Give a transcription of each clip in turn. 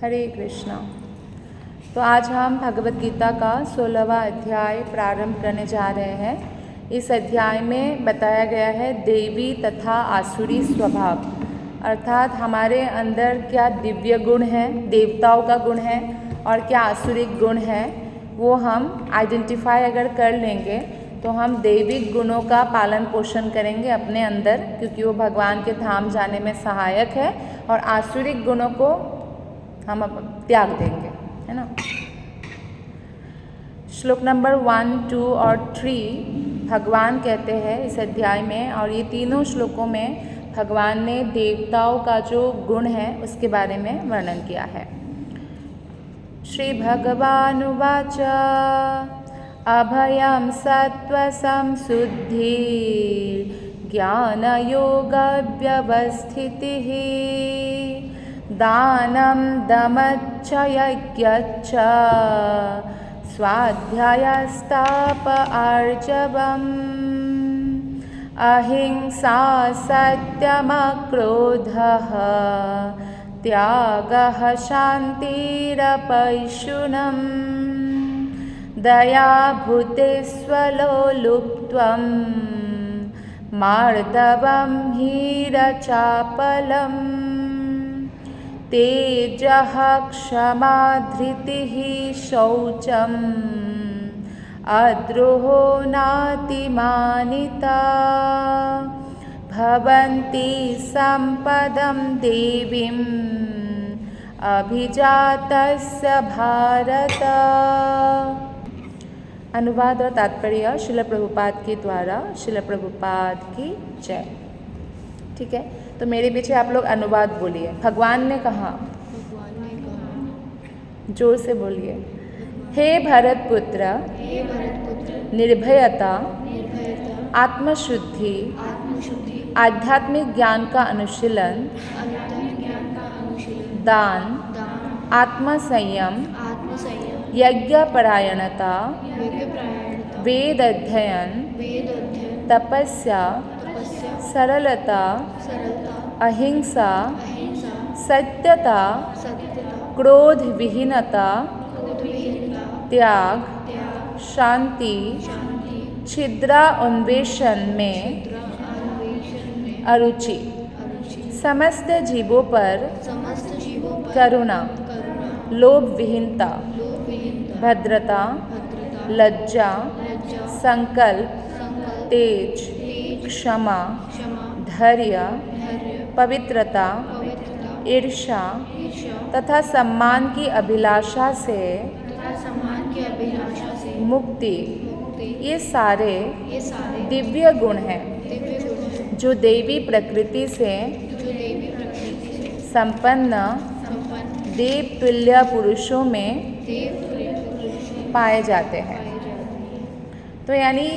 हरे कृष्णा। तो आज हम भगवत गीता का 16वां अध्याय प्रारंभ करने जा रहे हैं। इस अध्याय में बताया गया है देवी तथा आसुरी स्वभाव, अर्थात हमारे अंदर क्या दिव्य गुण है, देवताओं का गुण है और क्या आसुरिक गुण है, वो हम आइडेंटिफाई अगर कर लेंगे तो हम दैविक गुणों का पालन पोषण करेंगे अपने अंदर, क्योंकि वो भगवान के धाम जाने में सहायक है, और आसुरिक गुणों को हम त्याग देंगे, है ना। श्लोक नंबर 1, 2 और 3 भगवान कहते हैं इस अध्याय में, और ये तीनों श्लोकों में भगवान ने देवताओं का जो गुण है उसके बारे में वर्णन किया है। श्री भगवानुवाच अभयं सत्त्वसंशुद्धि ज्ञानयोगव्यवस्थितिः दानं दमश्च यज्ञश्च स्वाध्यायस्तप आर्जवम् अहिंसा सत्यमक्रोधः त्यागः शान्तिरपैशुनम् दया भूतिस्वलोलुप्त्वं मार्दवं हीरचापलम् तेजः क्षमा धृतिः शौचम् अद्रोहो नातिमानिता भवन्ति सम्पदं देवीम् अभिजातस्य भारत। अनुवाद और तात्पर्य श्रील प्रभुपाद के द्वारा। श्रील प्रभुपाद की जय। ठीक है, तो मेरे पीछे आप लोग अनुवाद बोलिए। भगवान ने कहा, जोर से बोलिए। हे भरत पुत्र, निर्भयता, आत्मशुद्धि, आध्यात्मिक ज्ञान का अनुशीलन, दान, आत्मसंयम, यज्ञपरायणता, वेद अध्ययन, तपस्या, सरलता, अहिंसा, सत्यता, क्रोध विहीनता, त्याग, शांति, छिद्रा अन्वेषण में अरुचि, समस्त जीवों पर करुणा, लोभ विहीनता, भद्रता, लज्जा, संकल्प, तेज, क्षमा, धैर्य, पवित्रता, ईर्ष्या तथा सम्मान की अभिलाषा से मुक्ति, ये सारे दिव्य गुण हैं जो देवी प्रकृति से संपन्न देव तुल्य पुरुषों में पाए जाते हैं। तो यानी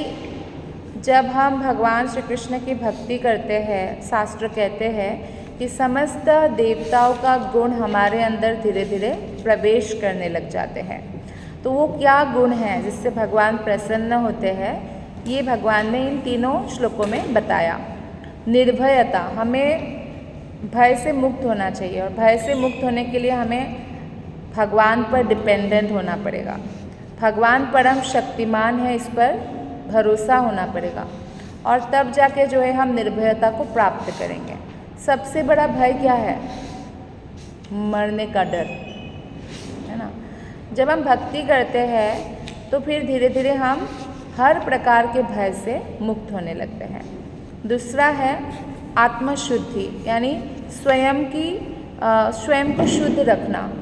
जब हम भगवान श्री कृष्ण की भक्ति करते हैं, शास्त्र कहते हैं कि समस्त देवताओं का गुण हमारे अंदर धीरे धीरे प्रवेश करने लग जाते हैं। तो वो क्या गुण हैं जिससे भगवान प्रसन्न होते हैं, ये भगवान ने इन तीनों श्लोकों में बताया। निर्भयता, हमें भय से मुक्त होना चाहिए, और भय से मुक्त होने के लिए हमें भगवान पर डिपेंडेंट होना पड़ेगा। भगवान परम शक्तिमान है, इस पर भरोसा होना पड़ेगा, और तब जाके जो है हम निर्भयता को प्राप्त करेंगे। सबसे बड़ा भय क्या है? मरने का डर, है ना। जब हम भक्ति करते हैं तो फिर धीरे धीरे हम हर प्रकार के भय से मुक्त होने लगते हैं। दूसरा है आत्मशुद्धि, यानी स्वयं को शुद्ध रखना,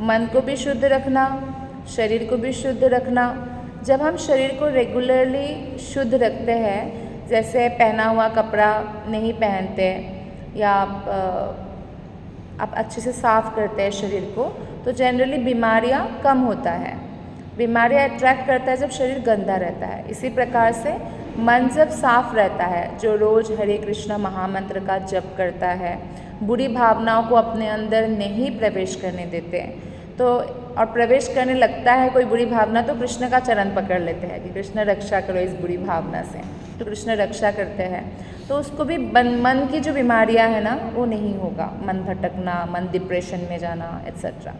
मन को भी शुद्ध रखना, शरीर को भी शुद्ध रखना। जब हम शरीर को रेगुलरली शुद्ध रखते हैं, जैसे पहना हुआ कपड़ा नहीं पहनते या आप अच्छे से साफ करते हैं शरीर को, तो जनरली बीमारियां कम होता है। बीमारियां अट्रैक्ट करता है जब शरीर गंदा रहता है। इसी प्रकार से मन जब साफ रहता है, जो रोज़ हरे कृष्ण महामंत्र का जप करता है, बुरी भावनाओं को अपने अंदर नहीं प्रवेश करने देते हैं, तो और प्रवेश करने लगता है कोई बुरी भावना तो कृष्ण का चरण पकड़ लेते हैं कि कृष्ण रक्षा करो इस बुरी भावना से, तो कृष्ण रक्षा करते हैं। तो उसको भी मन की जो बीमारियां हैं ना वो नहीं होगा, मन भटकना, मन डिप्रेशन में जाना एट्सेट्रा।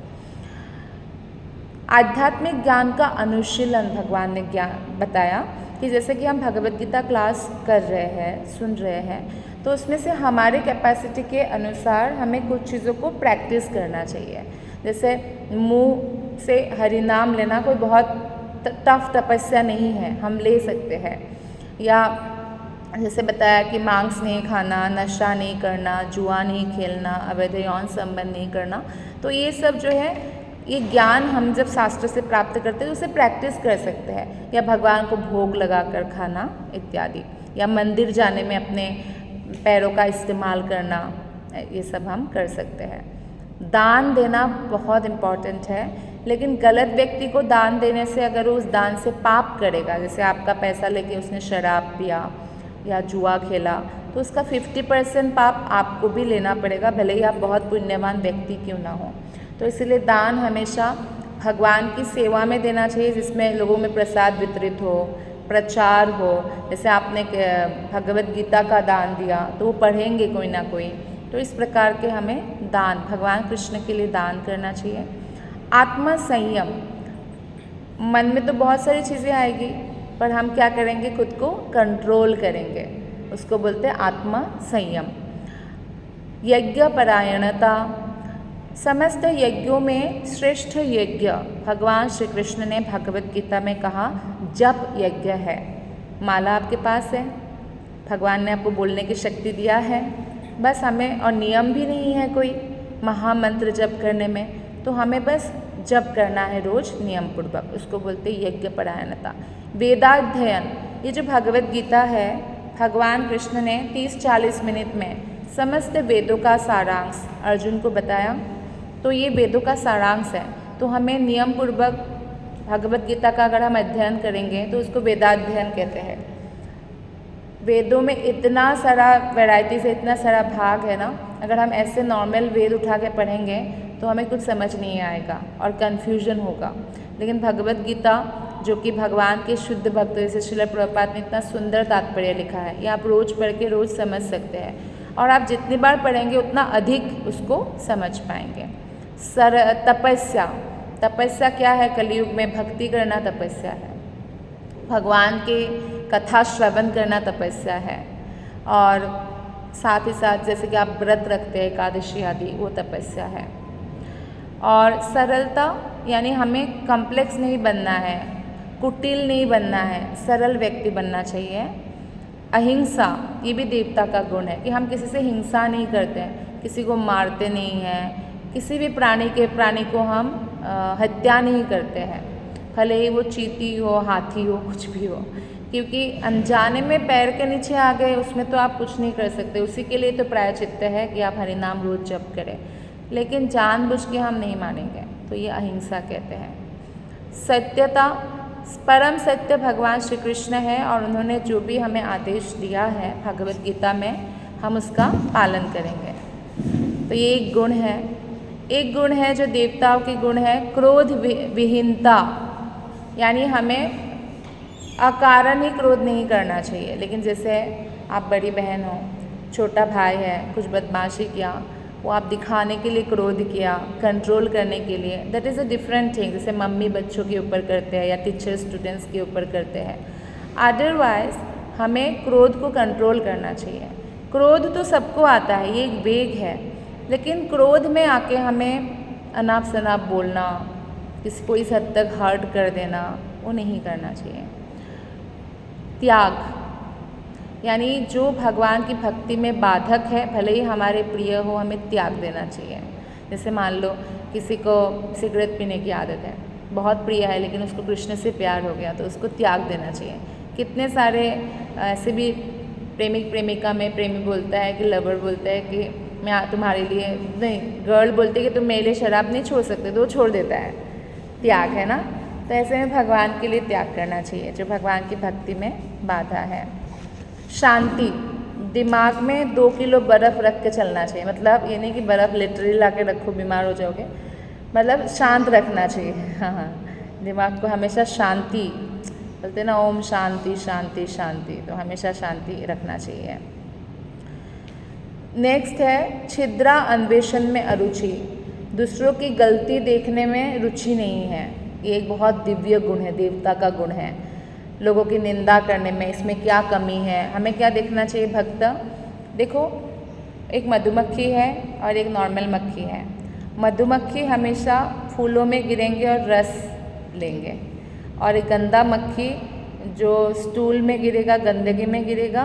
आध्यात्मिक ज्ञान का अनुशीलन भगवान ने ज्ञान बताया कि जैसे कि हम भगवत गीता क्लास कर रहे हैं, सुन रहे हैं, तो उसमें से हमारे कैपेसिटी के अनुसार हमें कुछ चीज़ों को प्रैक्टिस करना चाहिए। जैसे मुंह से हरि नाम लेना कोई बहुत टफ तपस्या नहीं है, हम ले सकते हैं। या जैसे बताया कि मांस नहीं खाना, नशा नहीं करना, जुआ नहीं खेलना, अवैध यौन संबंध नहीं करना, तो ये सब जो है ये ज्ञान हम जब शास्त्र से प्राप्त करते हैं तो उसे प्रैक्टिस कर सकते हैं। या भगवान को भोग लगाकर खाना इत्यादि, या मंदिर जाने में अपने पैरों का इस्तेमाल करना, ये सब हम कर सकते हैं। दान देना बहुत इम्पॉर्टेंट है, लेकिन गलत व्यक्ति को दान देने से अगर वो उस दान से पाप करेगा, जैसे आपका पैसा लेके उसने शराब पिया या जुआ खेला, तो उसका 50% पाप आपको भी लेना पड़ेगा, भले ही आप बहुत पुण्यवान व्यक्ति क्यों ना हो। तो इसलिए दान हमेशा भगवान की सेवा में देना चाहिए, जिसमें लोगों में प्रसाद वितरित हो, प्रचार हो। जैसे आपने भगवत गीता का दान दिया तो वो पढ़ेंगे कोई ना कोई, तो इस प्रकार के हमें दान भगवान कृष्ण के लिए दान करना चाहिए। आत्म संयम, मन में तो बहुत सारी चीज़ें आएगी, पर हम क्या करेंगे, खुद को कंट्रोल करेंगे, उसको बोलते हैं आत्म संयम। यज्ञ परायणता, समस्त यज्ञों में श्रेष्ठ यज्ञ भगवान श्री कृष्ण ने भगवत गीता में कहा जप यज्ञ है। माला आपके पास है, भगवान ने आपको बोलने की शक्ति दिया है, बस हमें, और नियम भी नहीं है कोई महामंत्र जप करने में, तो हमें बस जप करना है रोज नियम पूर्वक, उसको बोलते यज्ञ परायणता। वेदाध्ययन, ये जो भगवत गीता है भगवान कृष्ण ने 30-40 मिनट में समस्त वेदों का सारांश अर्जुन को बताया, तो ये वेदों का सारांश है। तो हमें नियम पूर्वक भगवत गीता का अगर हम अध्ययन करेंगे तो उसको वेदाध्ययन कहते हैं। वेदों में इतना सारा वैरायटीज है, इतना सारा भाग है ना, अगर हम ऐसे नॉर्मल वेद उठा के पढ़ेंगे तो हमें कुछ समझ नहीं आएगा और कन्फ्यूजन होगा। लेकिन भगवत गीता जो कि भगवान के शुद्ध भक्त, जैसे श्रील प्रभुपाद ने इतना सुंदर तात्पर्य लिखा है, ये आप रोज़ पढ़ के रोज़ समझ सकते हैं, और आप जितनी बार पढ़ेंगे उतना अधिक उसको समझ पाएंगे। तपस्या, तपस्या क्या है, कलयुग में भक्ति करना तपस्या है, भगवान के कथा श्रवण करना तपस्या है, और साथ ही साथ जैसे कि आप व्रत रखते हैं एकादशी आदि, वो तपस्या है। और सरलता, यानी हमें कॉम्प्लेक्स नहीं बनना है, कुटिल नहीं बनना है, सरल व्यक्ति बनना चाहिए। अहिंसा, ये भी देवता का गुण है कि हम किसी से हिंसा नहीं करते हैं, किसी को मारते नहीं हैं, किसी भी प्राणी को हम हत्या नहीं करते हैं, भले ही वो चींटी हो, हाथी हो, कुछ भी हो, क्योंकि अनजाने में पैर के नीचे आ गए उसमें तो आप कुछ नहीं कर सकते, उसी के लिए तो प्रायश्चित्त है कि आप हरि नाम रोज जप करें, लेकिन जानबूझ के हम नहीं मानेंगे, तो ये अहिंसा कहते हैं। सत्यता, परम सत्य भगवान श्री कृष्ण है, और उन्होंने जो भी हमें आदेश दिया है भगवत गीता में हम उसका पालन करेंगे, तो ये एक गुण है। एक गुण है जो देवताओं की गुण है, क्रोध विहीनता, यानी हमें अकारण ही क्रोध नहीं करना चाहिए। लेकिन जैसे आप बड़ी बहन हो, छोटा भाई है, कुछ बदमाशी किया, वो आप दिखाने के लिए क्रोध किया, कंट्रोल करने के लिए, that is a different thing. जैसे मम्मी बच्चों के ऊपर करते हैं या टीचर स्टूडेंट्स के ऊपर करते हैं। अदरवाइज हमें क्रोध को कंट्रोल करना चाहिए। क्रोध तो सबको आता है, ये एक वेग है, लेकिन क्रोध में आके हमें अनाप शनाप बोलना, किसी को इस हद तक हर्ट कर देना, वो नहीं करना चाहिए। त्याग, यानी जो भगवान की भक्ति में बाधक है, भले ही हमारे प्रिय हो, हमें त्याग देना चाहिए। जैसे मान लो किसी को सिगरेट पीने की आदत है, बहुत प्रिय है, लेकिन उसको कृष्ण से प्यार हो गया, तो उसको त्याग देना चाहिए। कितने सारे ऐसे भी प्रेमिक प्रेमिका में प्रेमी बोलता है कि लवर बोलता है कि मैं तुम्हारे लिए नहीं, गर्ल बोलती है कि तुम मेरे लिए शराब नहीं छोड़ सकते, तो वो छोड़ देता है। त्याग है ना, तो ऐसे में भगवान के लिए त्याग करना चाहिए जो भगवान की भक्ति में बाधा है। शांति, दिमाग में 2 किलो बर्फ़ रख के चलना चाहिए, मतलब ये नहीं कि बर्फ़ लिटरली ला के रखो बीमार हो जाओगे, मतलब शांत रखना चाहिए। हाँ हाँ, दिमाग को हमेशा शांति, बोलते ना ओम शांति शांति शांति, तो हमेशा शांति रखना चाहिए। नेक्स्ट है छिद्रा अन्वेषण में अरुचि, दूसरों की गलती देखने में रुचि नहीं है। ये एक बहुत दिव्य गुण है, देवता का गुण है। लोगों की निंदा करने में, इसमें क्या कमी है, हमें क्या देखना चाहिए भक्त। देखो, एक मधुमक्खी है और एक नॉर्मल मक्खी है। मधुमक्खी हमेशा फूलों में गिरेंगे और रस लेंगे, और एक गंदा मक्खी जो स्टूल में गिरेगा, गंदगी में गिरेगा,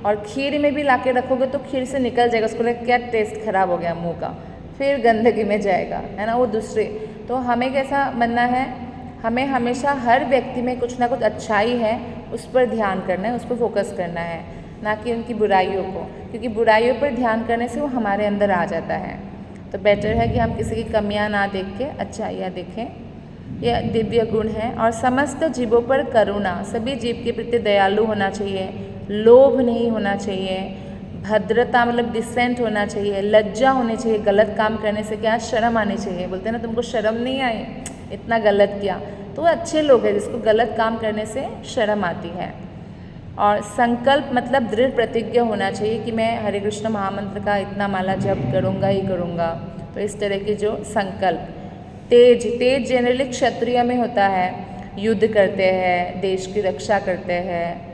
और खीर में भी लाके रखोगे तो खीर से निकल जाएगा, उसको लगेगा क्या टेस्ट खराब हो गया मुंह का, फिर गंदगी में जाएगा, है ना, वो दूसरे। तो हमें कैसा बनना है, हमें हमेशा हर व्यक्ति में कुछ ना कुछ अच्छाई है, उस पर ध्यान करना है, उस पर फोकस करना है, ना कि उनकी बुराइयों को, क्योंकि बुराइयों पर ध्यान करने से वो हमारे अंदर आ जाता है। तो बेटर है कि हम किसी की कमियां ना देख के अच्छाइयाँ देखें। यह दिव्य गुण है। और समस्त जीवों पर करुणा, सभी जीव के प्रति दयालु होना चाहिए, लोभ नहीं होना चाहिए, भद्रता मतलब डिसेंट होना चाहिए, लज्जा होनी चाहिए, गलत काम करने से क्या शर्म आनी चाहिए। बोलते हैं ना तुमको शर्म नहीं आई, इतना गलत किया, तो वो अच्छे लोग हैं जिसको गलत काम करने से शर्म आती है। और संकल्प मतलब दृढ़ प्रतिज्ञा होना चाहिए कि मैं हरे कृष्ण महामंत्र का इतना माला जप करूँगा ही करूँगा। तो इस तरह की जो संकल्प। तेज, तेज जनरली क्षत्रिय में होता है, युद्ध करते हैं, देश की रक्षा करते हैं।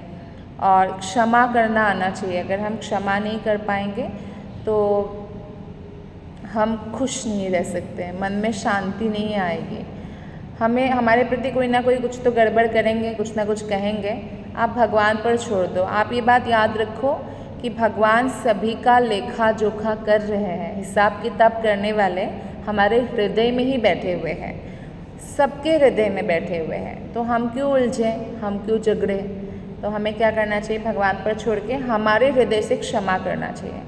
और क्षमा करना आना चाहिए, अगर हम क्षमा नहीं कर पाएंगे तो हम खुश नहीं रह सकते, मन में शांति नहीं आएगी। हमें हमारे प्रति कोई ना कोई कुछ तो गड़बड़ करेंगे, कुछ ना कुछ कहेंगे, आप भगवान पर छोड़ दो। आप ये बात याद रखो कि भगवान सभी का लेखा जोखा कर रहे हैं, हिसाब किताब करने वाले हमारे हृदय में ही बैठे हुए हैं, सबके हृदय में बैठे हुए हैं। तो हम क्यों उलझें, हम क्यों झगड़े। तो हमें क्या करना चाहिए, भगवान पर छोड़ के हमारे हृदय से क्षमा करना चाहिए।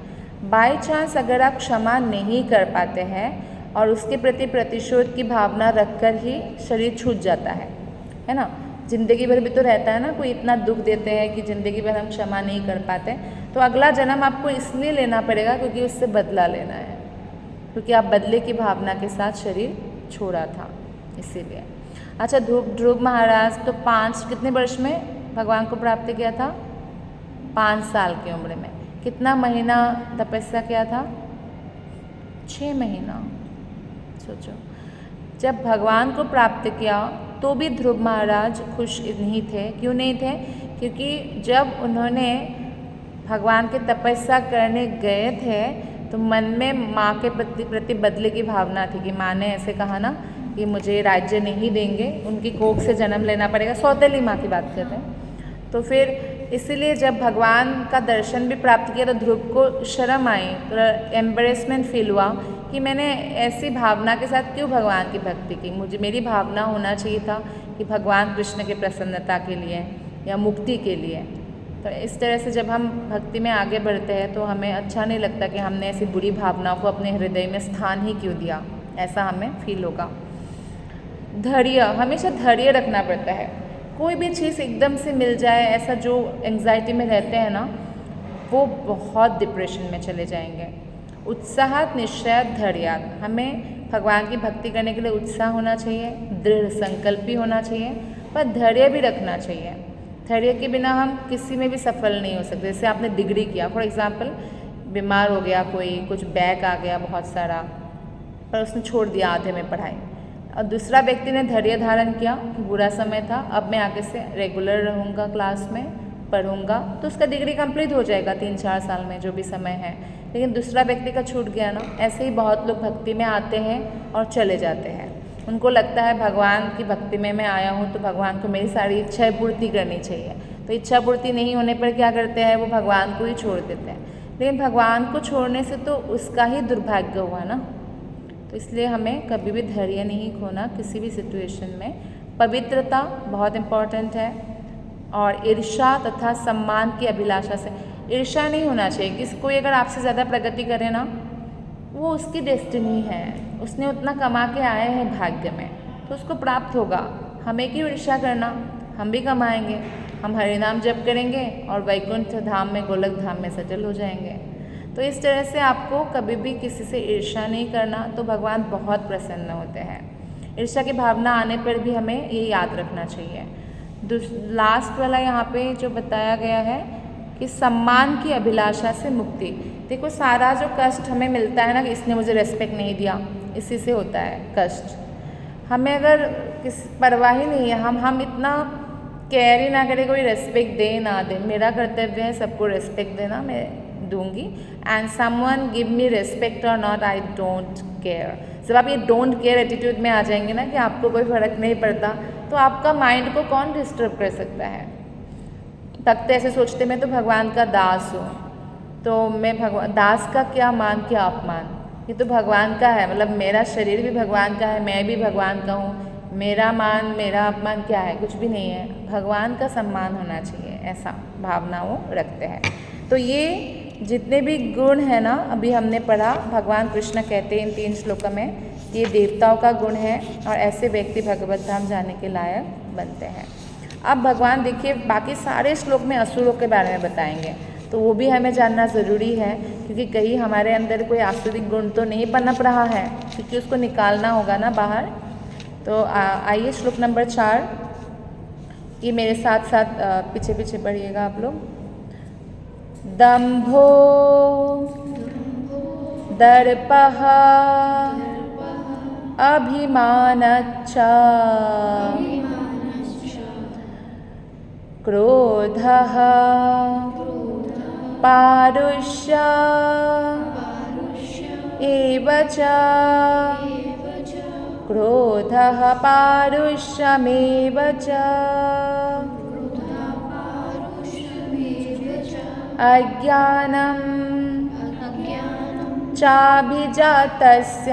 बाय चांस अगर आप क्षमा नहीं कर पाते हैं और उसके प्रति प्रतिशोध की भावना रखकर ही शरीर छूट जाता है ना। ज़िंदगी भर भी तो रहता है ना, कोई इतना दुख देते हैं कि ज़िंदगी भर हम क्षमा नहीं कर पाते, तो अगला जन्म आपको इसलिए लेना पड़ेगा क्योंकि उससे बदला लेना है, क्योंकि आप बदले की भावना के साथ शरीर छोड़ा था, इसीलिए। अच्छा, ध्रुव महाराज तो कितने वर्ष में भगवान को प्राप्त किया था, 5 साल की उम्र में। कितना महीना तपस्या किया था, 6 महीना। सोचो, जब भगवान को प्राप्त किया तो भी ध्रुव महाराज खुश नहीं थे। क्यों नहीं थे, क्योंकि जब उन्होंने भगवान के तपस्या करने गए थे तो मन में माँ के प्रति बदले की भावना थी कि माँ ने ऐसे कहा ना कि मुझे राज्य नहीं देंगे, उनकी कोख से जन्म लेना पड़ेगा, सौतेली माँ की बात करते हैं। तो फिर इसीलिए जब भगवान का दर्शन भी प्राप्त किया तो ध्रुव को शर्म आई, थोड़ा एम्बरेसमेंट फील हुआ कि मैंने ऐसी भावना के साथ क्यों भगवान की भक्ति की। मेरी भावना होना चाहिए था कि भगवान कृष्ण के प्रसन्नता के लिए या मुक्ति के लिए। तो इस तरह से जब हम भक्ति में आगे बढ़ते हैं तो हमें अच्छा नहीं लगता कि हमने ऐसी बुरी भावनाओं को अपने हृदय में स्थान ही क्यों दिया, ऐसा हमें फील होगा। धैर्य, हमेशा धैर्य रखना पड़ता है। कोई भी चीज़ एकदम से मिल जाए, ऐसा जो एंग्जाइटी में रहते हैं ना, वो बहुत डिप्रेशन में चले जाएंगे। उत्साहात निश्चयात धैर्यात, हमें भगवान की भक्ति करने के लिए उत्साह होना चाहिए, दृढ़ संकल्पी होना चाहिए, पर धैर्य भी रखना चाहिए। धैर्य के बिना हम किसी में भी सफल नहीं हो सकते। जैसे आपने डिग्री किया, फॉर एग्जाम्पल बीमार हो गया कोई, कुछ बैक आ गया बहुत सारा, पर उसने छोड़ दिया आधे में पढ़ाई, और दूसरा व्यक्ति ने धैर्य धारण किया कि बुरा समय था, अब मैं आगे से रेगुलर रहूँगा, क्लास में पढ़ूँगा, तो उसका डिग्री कंप्लीट हो जाएगा 3-4 साल में, जो भी समय है। लेकिन दूसरा व्यक्ति का छूट गया ना। ऐसे ही बहुत लोग भक्ति में आते हैं और चले जाते हैं। उनको लगता है भगवान की भक्ति में मैं आया हूँ तो भगवान को मेरी सारी इच्छाएँ पूर्ति करनी चाहिए। तो इच्छा पूर्ति नहीं होने पर क्या करते हैं, वो भगवान को ही छोड़ देते हैं। लेकिन भगवान को छोड़ने से तो उसका ही दुर्भाग्य हुआ ना। तो इसलिए हमें कभी भी धैर्य नहीं खोना किसी भी सिचुएशन में। पवित्रता बहुत इम्पॉर्टेंट है, और ईर्ष्या तथा सम्मान की अभिलाषा से, ईर्ष्या नहीं होना चाहिए। किसी कोई अगर आपसे ज़्यादा प्रगति करे ना, वो उसकी डेस्टिनी है, उसने उतना कमा के आए हैं भाग्य में, तो उसको प्राप्त होगा। हमें क्यों ईर्ष्या करना, हम भी कमाएंगे, हम हरिनाम जप करेंगे और वैकुंठ धाम में, गोलक धाम में सेटल हो जाएंगे। तो इस तरह से आपको कभी भी किसी से ईर्ष्या नहीं करना, तो भगवान बहुत प्रसन्न होते हैं। ईर्ष्या की भावना आने पर भी हमें ये याद रखना चाहिए। लास्ट वाला यहाँ पे जो बताया गया है कि सम्मान की अभिलाषा से मुक्ति। देखो सारा जो कष्ट हमें मिलता है ना कि इसने मुझे रेस्पेक्ट नहीं दिया, इसी से होता है कष्ट। हमें अगर किस परवाह ही नहीं है, हम इतना केयर ही ना करें, कोई रेस्पेक्ट दे ना दे, मेरा कर्तव्य है सबको रेस्पेक्ट देना, मैं दूंगी। And someone give me respect और नॉट, आई डोंट केयर। जब आप ये डोंट केयर एटीट्यूड में आ जाएंगे ना कि आपको कोई फ़र्क नहीं पड़ता, तो आपका माइंड को कौन डिस्टर्ब कर सकता है। भक्त ऐसे सोचते मैं तो भगवान का दास हूँ, तो मैं भगवान दास का क्या मान क्या अपमान, ये तो भगवान का है, मतलब मेरा शरीर भी भगवान का है, मैं भी भगवान का हूँ, मेरा मान मेरा अपमान क्या है, कुछ भी नहीं है। भगवान का सम्मान होना चाहिए, ऐसा भावना वो रखते हैं। तो ये जितने भी गुण हैं ना अभी हमने पढ़ा, भगवान कृष्ण कहते हैं इन 3 श्लोकों में, ये देवताओं का गुण है और ऐसे व्यक्ति भगवत धाम जाने के लायक बनते हैं। अब भगवान देखिए बाकी सारे श्लोक में असुरों के बारे में बताएंगे, तो वो भी हमें जानना ज़रूरी है, क्योंकि कहीं हमारे अंदर कोई आसुरिक गुण तो नहीं पनप रहा है, क्योंकि उसको निकालना होगा ना बाहर। तो आइए श्लोक नंबर 4, ये मेरे साथ साथ पीछे पीछे पढ़िएगा आप लोग। दंभो दर्पः अभिमानच्च क्रोधः पारुष्य एव च, क्रोधः पारुष्यमेव च, अज्ञानं चाभिजातस्य,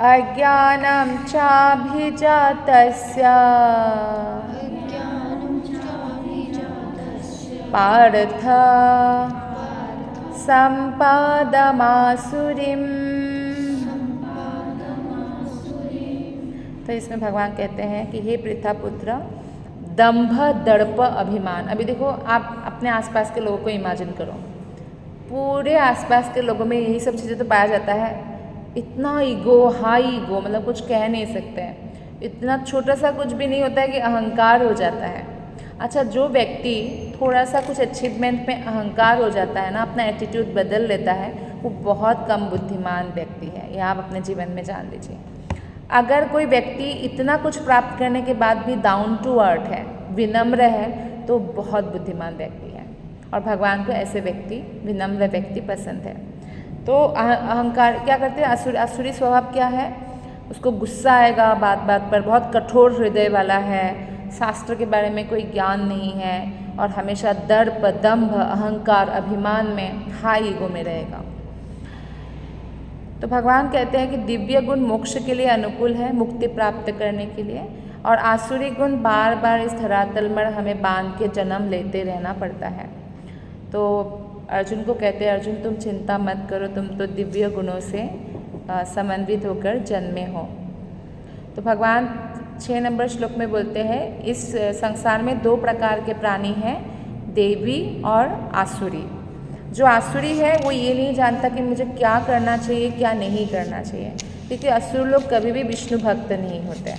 अज्ञानं चाभिजातस्य पार्थ संपादमासुरीम्। तो इसमें भगवान कहते हैं कि हे पृथापुत्र, दंभ दर्प अभिमान। अभी देखो आप अपने आसपास के लोगों को इमेजिन करो, पूरे आसपास के लोगों में यही सब चीज़ें तो पाया जाता है। इतना ईगो, हाई ईगो, मतलब कुछ कह नहीं सकते हैं, इतना छोटा सा कुछ भी नहीं होता है कि अहंकार हो जाता है। अच्छा, जो व्यक्ति थोड़ा सा कुछ अचीवमेंट में अहंकार हो जाता है ना, अपना एटीट्यूड बदल लेता है, वो बहुत कम बुद्धिमान व्यक्ति है। ये आप अपने जीवन में जान लीजिए। अगर कोई व्यक्ति इतना कुछ प्राप्त करने के बाद भी डाउन टू अर्थ है, विनम्र है, तो बहुत बुद्धिमान व्यक्ति है। और भगवान को ऐसे व्यक्ति, विनम्र व्यक्ति पसंद है। तो अहंकार क्या करते हैं, आसुरी स्वभाव क्या है, उसको गुस्सा आएगा बात बात पर, बहुत कठोर हृदय वाला है, शास्त्र के बारे में कोई ज्ञान नहीं है, और हमेशा दर्प, दंभ, अहंकार, अभिमान में, हाई ईगो में रहेगा। तो भगवान कहते हैं कि दिव्य गुण मोक्ष के लिए अनुकूल है, मुक्ति प्राप्त करने के लिए, और आसुरी गुण बार बार इस धरातल में हमें बांध के जन्म लेते रहना पड़ता है। तो अर्जुन को कहते हैं, अर्जुन तुम चिंता मत करो, तुम तो दिव्य गुणों से समन्वित होकर जन्मे हो। तो भगवान 6 नंबर श्लोक में बोलते हैं, इस संसार में 2 प्रकार के प्राणी हैं, देवी और आसुरी। जो आसुरी है वो ये नहीं जानता कि मुझे क्या करना चाहिए क्या नहीं करना चाहिए, क्योंकि असुर लोग कभी भी विष्णु भक्त नहीं होते।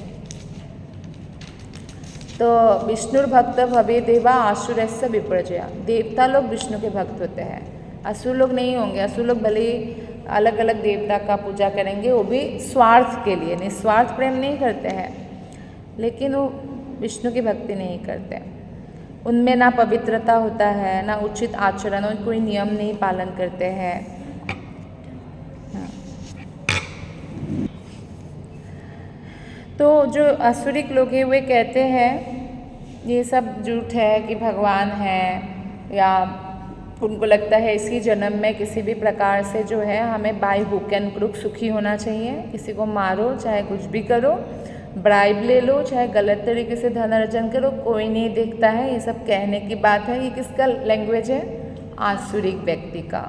तो विष्णुर्भक्त भवे देवा आसुरस्य विपर्जया, देवता लोग विष्णु के भक्त होते हैं, असुर लोग नहीं होंगे। असुर लोग भले ही अलग अलग देवता का पूजा करेंगे, वो भी स्वार्थ के लिए, निस्वार्थ प्रेम नहीं करते हैं, लेकिन वो विष्णु की भक्ति नहीं करते। उनमें ना पवित्रता होता है, ना उचित आचरण, और कोई नियम नहीं पालन करते हैं। तो जो आसुरिक लोग हैं वे कहते हैं ये सब झूठ है कि भगवान है, या उनको लगता है इसी जन्म में किसी भी प्रकार से जो है हमें बाय हुक एंड क्रुक सुखी होना चाहिए। किसी को मारो, चाहे कुछ भी करो, ब्राइब ले लो, चाहे गलत तरीके से धन अर्जन करो, कोई नहीं देखता है। ये सब कहने की बात है। ये किसका लैंग्वेज है? आसुरिक व्यक्ति का।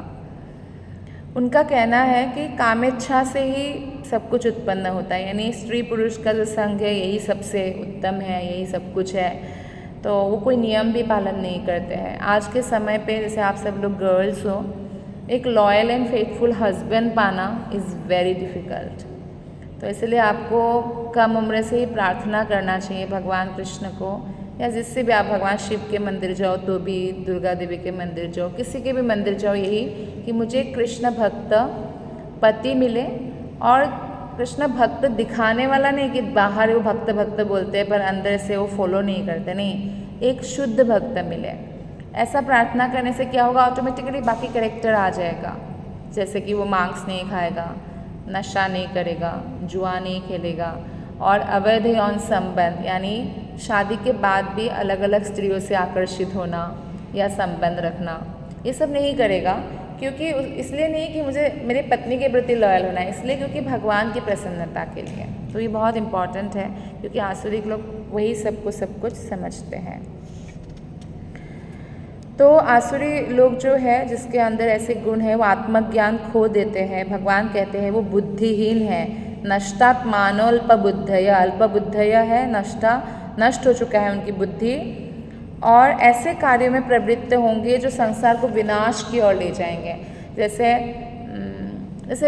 उनका कहना है कि कामेच्छा से ही सब कुछ उत्पन्न होता है, यानी स्त्री पुरुष का जो संग है यही सबसे उत्तम है, यही सब कुछ है। तो वो कोई नियम भी पालन नहीं करते हैं। आज के समय पे जैसे आप सब लोग गर्ल्स हो, एक लॉयल एंड फेथफुल हस्बैंड पाना इज़ वेरी डिफ़िकल्ट। तो इसलिए आपको कम उम्र से ही प्रार्थना करना चाहिए भगवान कृष्ण को, या जिससे भी आप भगवान शिव के मंदिर जाओ तो भी, दुर्गा देवी के मंदिर जाओ, किसी के भी मंदिर जाओ, यही कि मुझे कृष्ण भक्त पति मिले, और कृष्ण भक्त दिखाने वाला नहीं कि बाहर वो भक्त भक्त बोलते हैं पर अंदर से वो फॉलो नहीं करते, नहीं, एक शुद्ध भक्त मिले। ऐसा प्रार्थना करने से क्या होगा, ऑटोमेटिकली बाकी कैरेक्टर आ जाएगा। जैसे कि वो मांस नहीं खाएगा, नशा नहीं करेगा, जुआ नहीं खेलेगा, और अवैध यौन संबंध यानी शादी के बाद भी अलग अलग स्त्रियों से आकर्षित होना या संबंध रखना, ये सब नहीं करेगा। क्योंकि इसलिए नहीं कि मुझे मेरे पत्नी के प्रति लॉयल होना है, इसलिए क्योंकि भगवान की प्रसन्नता के लिए। तो ये बहुत इम्पॉर्टेंट है, क्योंकि आसुरिक लोग वही सब कुछ समझते हैं। तो आसुरी लोग जो है, जिसके अंदर ऐसे गुण है, वो आत्मज्ञान खो देते हैं। भगवान कहते हैं वो बुद्धिहीन है। नष्टात्मानोल्पबुद्धय, अल्पबुद्धय है, नष्ट हो चुका है उनकी बुद्धि, और ऐसे कार्यों में प्रवृत्त होंगे जो संसार को विनाश की ओर ले जाएंगे। जैसे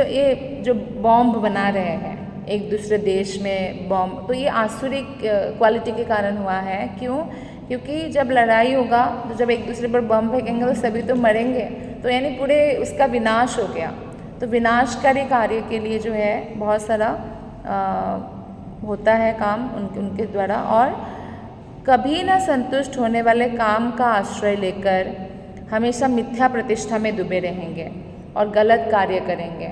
ये जो बॉम्ब बना रहे हैं एक दूसरे देश में बॉम्ब, तो ये आसुरिक क्वालिटी के कारण हुआ है। क्यों? क्योंकि जब लड़ाई होगा तो जब एक दूसरे पर बम फेंकेंगे तो सभी तो मरेंगे, तो यानी पूरे उसका विनाश हो गया। तो विनाशकारी कार्य के लिए जो है बहुत सारा होता है काम उनके द्वारा, और कभी ना संतुष्ट होने वाले काम का आश्रय लेकर हमेशा मिथ्या प्रतिष्ठा में डूबे रहेंगे और गलत कार्य करेंगे।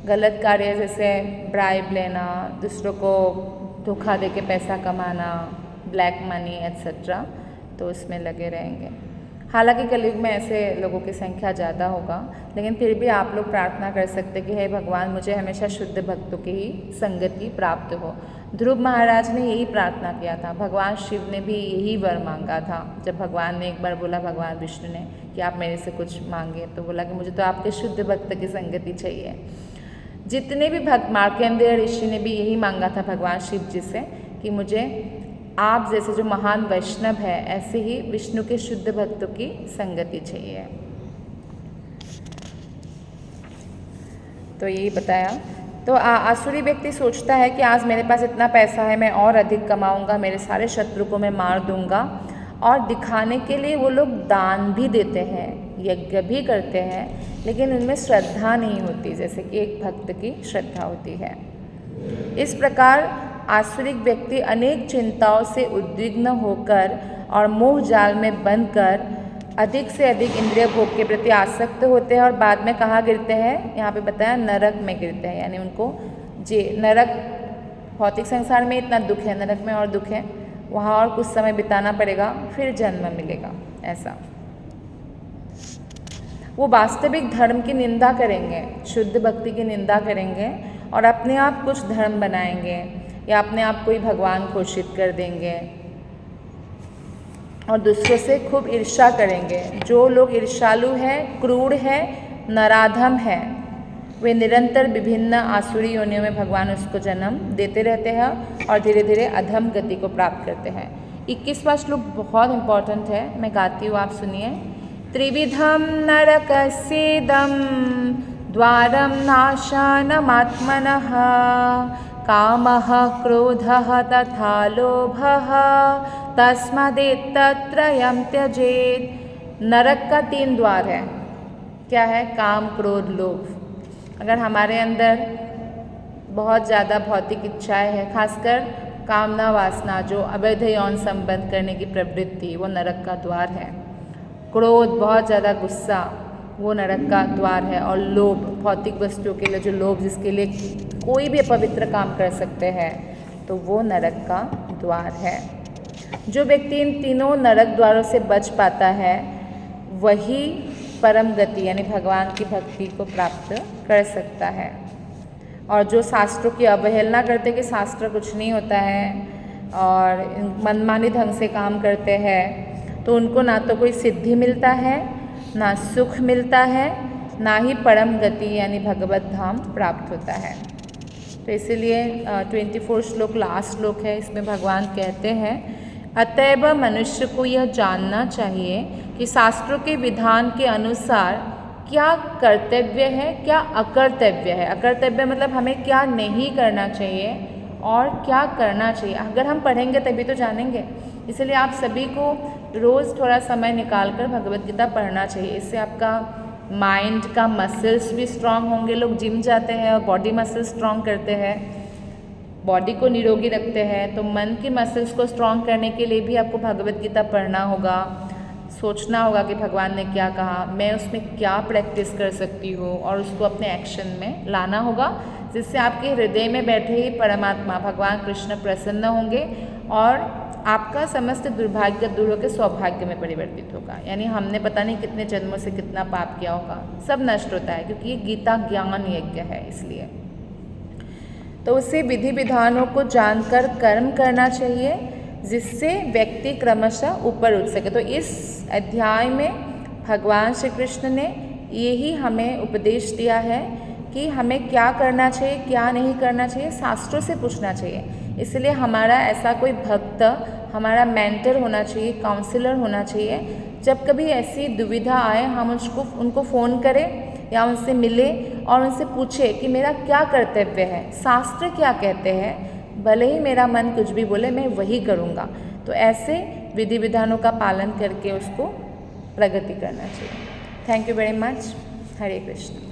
गलत कार्य जैसे ब्राइब लेना, दूसरों को धोखा दे के पैसा कमाना, ब्लैक मनी एट्सेट्रा, तो उसमें लगे रहेंगे। हालांकि कलयुग में ऐसे लोगों की संख्या ज़्यादा होगा, लेकिन फिर भी आप लोग प्रार्थना कर सकते कि हे भगवान, मुझे हमेशा शुद्ध भक्तों की ही संगति प्राप्त हो। ध्रुव महाराज ने यही प्रार्थना किया था, भगवान शिव ने भी यही वर मांगा था। जब भगवान ने एक बार बोला, भगवान विष्णु ने, कि आप मेरे से कुछ मांगे, तो बोला कि मुझे तो आपके शुद्ध भक्त की संगति चाहिए। जितने भी भक्त, मार्कंडेय ऋषि ने भी यही मांगा था भगवान शिव जी से कि मुझे आप जैसे जो महान वैष्णव है, ऐसे ही विष्णु के शुद्ध भक्तों की संगति चाहिए। तो यही बताया। तो आसुरी व्यक्ति सोचता है कि आज मेरे पास इतना पैसा है, मैं और अधिक कमाऊंगा, मेरे सारे शत्रु को मैं मार दूंगा, और दिखाने के लिए वो लोग दान भी देते हैं, यज्ञ भी करते हैं, लेकिन उनमें श्रद्धा नहीं होती, जैसे कि एक भक्त की श्रद्धा होती है। इस प्रकार आसुरिक व्यक्ति अनेक चिंताओं से उद्विग्न होकर और मोह जाल में बंधकर अधिक से अधिक इंद्रिय भोग के प्रति आसक्त होते हैं, और बाद में कहाँ गिरते हैं, यहाँ पे बताया नरक में गिरते हैं। यानी उनको नरक, भौतिक संसार में इतना दुख है, नरक में और दुख है, वहाँ और कुछ समय बिताना पड़ेगा, फिर जन्म मिलेगा। ऐसा वो वास्तविक धर्म की निंदा करेंगे, शुद्ध भक्ति की निंदा करेंगे, और अपने आप कुछ धर्म बनाएंगे या अपने आप को ही भगवान घोषित कर देंगे, और दूसरों से खूब ईर्ष्या करेंगे। जो लोग ईर्ष्यालु हैं, क्रूर है, नराधम है, वे निरंतर विभिन्न आसुरी योनियों में भगवान उसको जन्म देते रहते हैं और धीरे धीरे अधम गति को प्राप्त करते हैं। 21वां श्लोक बहुत इंपॉर्टेंट है, मैं गाती हूँ, आप सुनिए। त्रिविधम नरकस्येदं द्वारम नाशानमात्मनः कामः क्रोधः तथा लोभः तस्मादेतत्त्रयं त्यजेत्। नरक का 3 द्वार है। क्या है? काम, क्रोध, लोभ। अगर हमारे अंदर बहुत ज़्यादा भौतिक इच्छाएं हैं, खासकर कामना वासना, जो अवैध यौन संबंध करने की प्रवृत्ति, वो नरक का द्वार है। क्रोध, बहुत ज़्यादा गुस्सा, वो नरक का द्वार है। और लोभ, भौतिक वस्तुओं के लिए जो लोभ, जिसके लिए कोई भी अपवित्र काम कर सकते हैं, तो वो नरक का द्वार है। जो व्यक्ति इन तीनों नरक द्वारों से बच पाता है, वही परम गति यानी भगवान की भक्ति को प्राप्त कर सकता है। और जो शास्त्रों की अवहेलना करते कि शास्त्र कुछ नहीं होता है और मनमानी ढंग से काम करते हैं, तो उनको ना तो कोई सिद्धि मिलता है, ना सुख मिलता है, ना ही परम गति यानी भगवत धाम प्राप्त होता है। तो इसीलिए 24 श्लोक लास्ट श्लोक है, इसमें भगवान कहते हैं अतएव मनुष्य को यह जानना चाहिए कि शास्त्रों के विधान के अनुसार क्या कर्तव्य है, क्या अकर्तव्य है। अकर्तव्य मतलब हमें क्या नहीं करना चाहिए और क्या करना चाहिए। अगर हम पढ़ेंगे तभी तो जानेंगे। इसलिए आप सभी को रोज़ थोड़ा समय निकाल कर भगवद गीता पढ़ना चाहिए। इससे आपका माइंड का मसल्स भी स्ट्रांग होंगे। लोग जिम जाते हैं और बॉडी मसल्स स्ट्रांग करते हैं, बॉडी को निरोगी रखते हैं। तो मन की मसल्स को स्ट्रांग करने के लिए भी आपको भगवद गीता पढ़ना होगा, सोचना होगा कि भगवान ने क्या कहा, मैं उसमें क्या प्रैक्टिस कर सकती हूँ और उसको अपने एक्शन में लाना होगा, जिससे आपके हृदय में बैठे ही परमात्मा भगवान कृष्ण प्रसन्न होंगे और आपका समस्त दुर्भाग्य दूर होकर सौभाग्य में परिवर्तित होगा। यानी हमने पता नहीं कितने जन्मों से कितना पाप किया होगा, सब नष्ट होता है, क्योंकि ये गीता ज्ञान यज्ञ है। इसलिए तो उसे विधि विधानों को जानकर कर्म करना चाहिए, जिससे व्यक्ति क्रमशः ऊपर उठ सके। तो इस अध्याय में भगवान श्री कृष्ण ने यही हमें उपदेश दिया है कि हमें क्या करना चाहिए, क्या नहीं करना चाहिए, शास्त्रों से पूछना चाहिए। इसलिए हमारा ऐसा कोई भक्त, हमारा मेंटर होना चाहिए, काउंसलर होना चाहिए। जब कभी ऐसी दुविधा आए, हम उनको फ़ोन करें या उनसे मिले और उनसे पूछे कि मेरा क्या कर्तव्य है, शास्त्र क्या कहते हैं, भले ही मेरा मन कुछ भी बोले मैं वही करूँगा। तो ऐसे विधि विधानों का पालन करके उसको प्रगति करना चाहिए। Thank you very much. Hare Krishna.